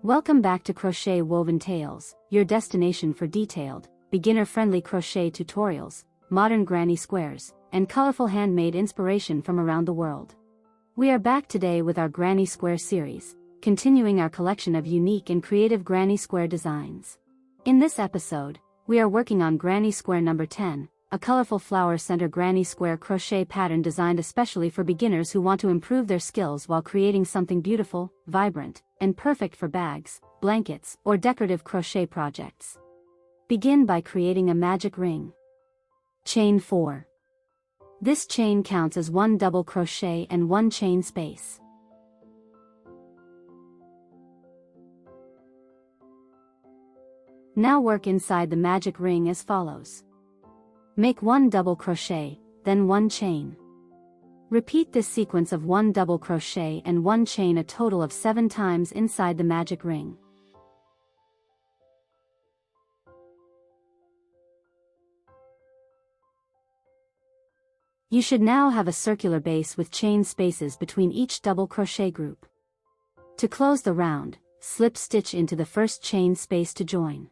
Welcome back to Crochet Woven Tales, your destination for detailed, beginner-friendly crochet tutorials, modern granny squares, and colorful handmade inspiration from around the world. We are back today with our Granny Square series, continuing our collection of unique and creative granny square designs. In this episode, we are working on Granny Square number 10, a colorful flower center granny square crochet pattern designed especially for beginners who want to improve their skills while creating something beautiful, vibrant, and perfect for bags, blankets, or decorative crochet projects. Begin by creating a magic ring. Chain 4. This chain counts as 1 double crochet and 1 chain space. Now work inside the magic ring as follows. Make 1 double crochet, then 1 chain. Repeat this sequence of 1 double crochet and 1 chain a total of 7 times inside the magic ring. You should now have a circular base with chain spaces between each double crochet group. To close the round, slip stitch into the first chain space to join.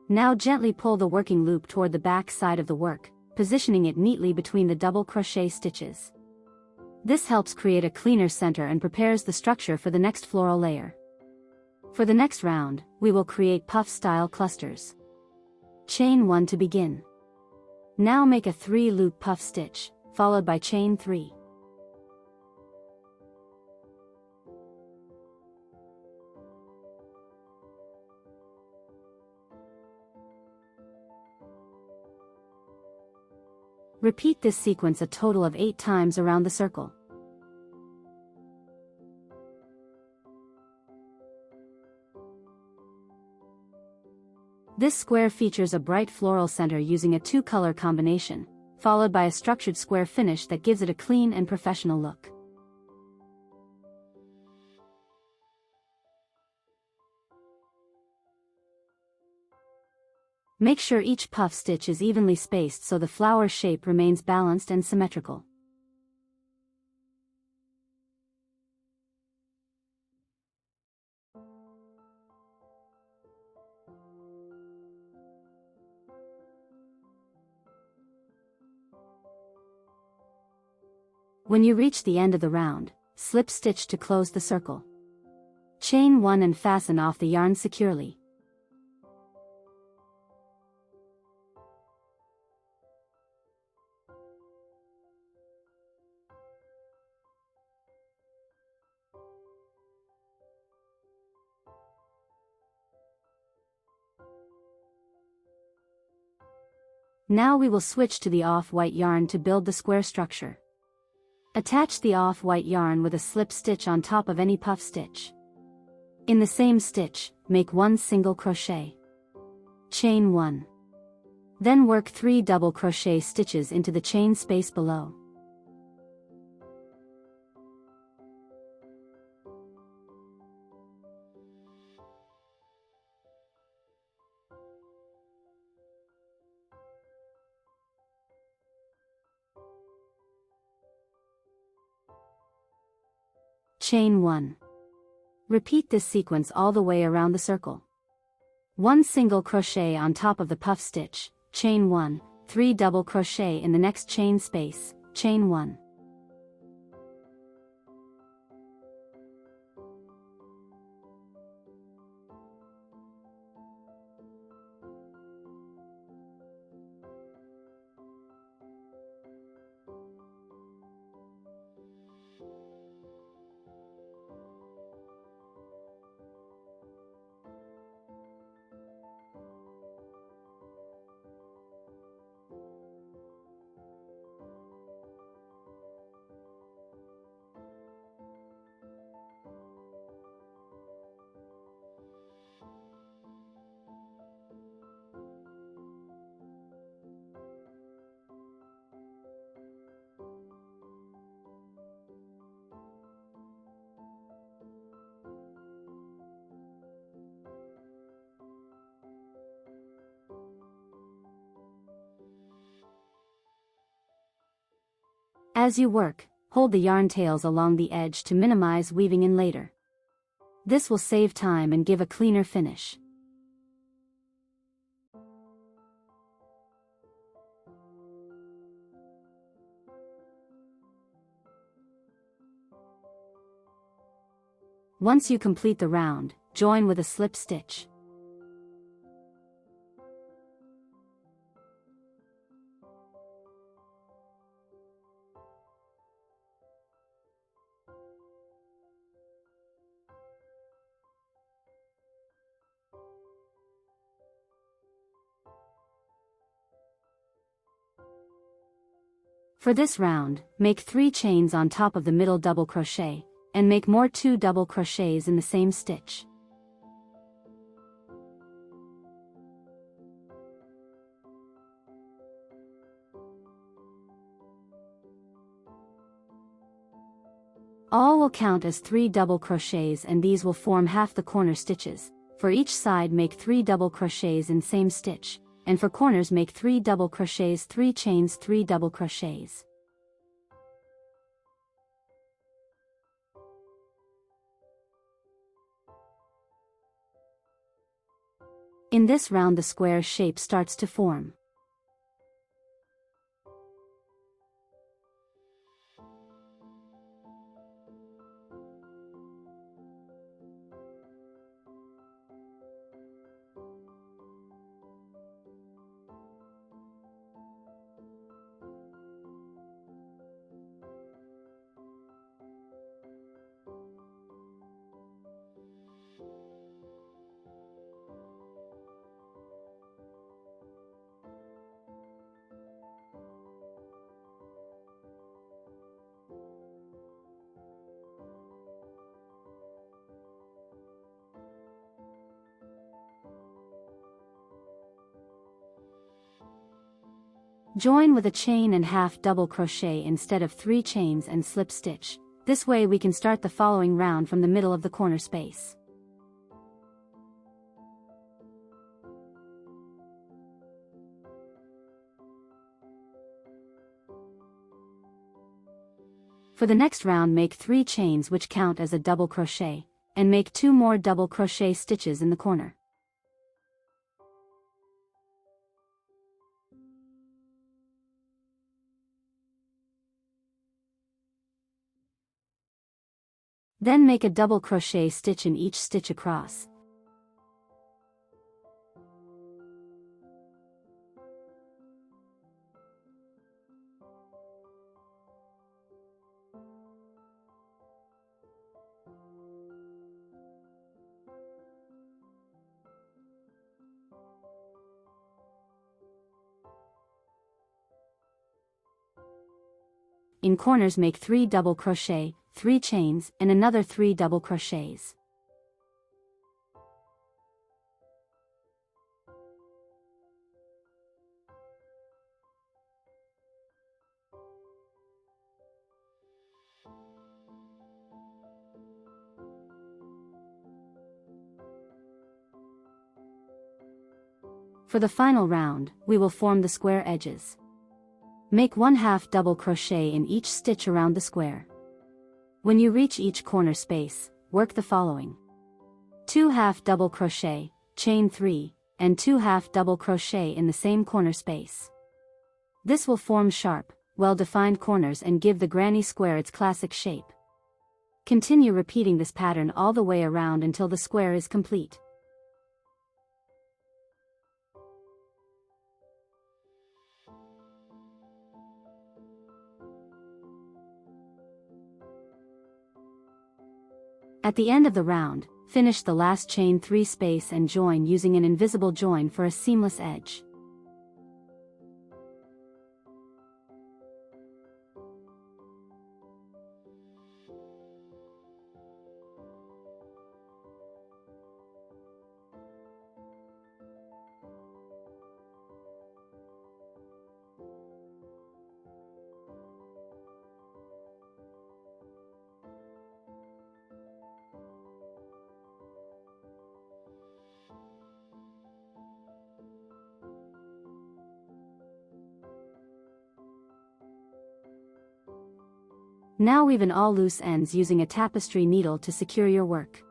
Now gently pull the working loop toward the back side of the work, positioning it neatly between the double crochet stitches. This helps create a cleaner center and prepares the structure for the next floral layer. For the next round, we will create puff-style clusters. Chain 1 to begin. Now make a 3-loop puff stitch, followed by chain 3. Repeat this sequence a total of 8 times around the circle. This square features a bright floral center using a 2-color combination, followed by a structured square finish that gives it a clean and professional look. Make sure each puff stitch is evenly spaced so the flower shape remains balanced and symmetrical. When you reach the end of the round, slip stitch to close the circle. Chain 1 and fasten off the yarn securely. Now we will switch to the off-white yarn to build the square structure. Attach the off-white yarn with a slip stitch on top of any puff stitch. In the same stitch, make 1 single crochet. Chain 1. Then work 3 double crochet stitches into the chain space below. Chain 1. Repeat this sequence all the way around the circle. 1 single crochet on top of the puff stitch, chain 1, 3 double crochet in the next chain space, chain 1. As you work, hold the yarn tails along the edge to minimize weaving in later. This will save time and give a cleaner finish. Once you complete the round, join with a slip stitch. For this round, make 3 chains on top of the middle double crochet, and make more 2 double crochets in the same stitch. All will count as 3 double crochets and these will form half the corner stitches. For each side make 3 double crochets in same stitch, and for corners make 3 double crochets, 3 chains, 3 double crochets. In this round the square shape starts to form. Join with a chain and half double crochet instead of 3 chains and slip stitch. This way we can start the following round from the middle of the corner space. For the next round make 3 chains which count as a double crochet, and make 2 more double crochet stitches in the corner. Then make a double crochet stitch in each stitch across. In corners make 3 double crochet, 3 chains, and another 3 double crochets. For the final round, we will form the square edges. Make 1/2 double crochet in each stitch around the square. When you reach each corner space, work the following: 2 half double crochet, chain 3, and 2 half double crochet in the same corner space. This will form sharp, well-defined corners and give the granny square its classic shape. Continue repeating this pattern all the way around until the square is complete. At the end of the round, finish the last chain 3 space and join using an invisible join for a seamless edge. Now weave in all loose ends using a tapestry needle to secure your work.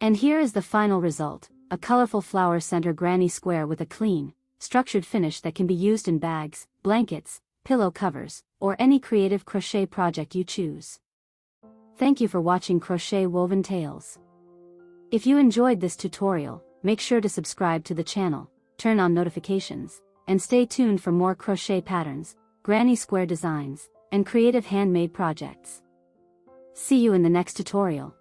And here is the final result, a colorful flower center granny square with a clean, structured finish that can be used in bags, blankets, pillow covers, or any creative crochet project you choose. Thank you for watching Crochet Woven Tales. If you enjoyed this tutorial, make sure to subscribe to the channel, turn on notifications, and stay tuned for more crochet patterns, granny square designs, and creative handmade projects. See you in the next tutorial.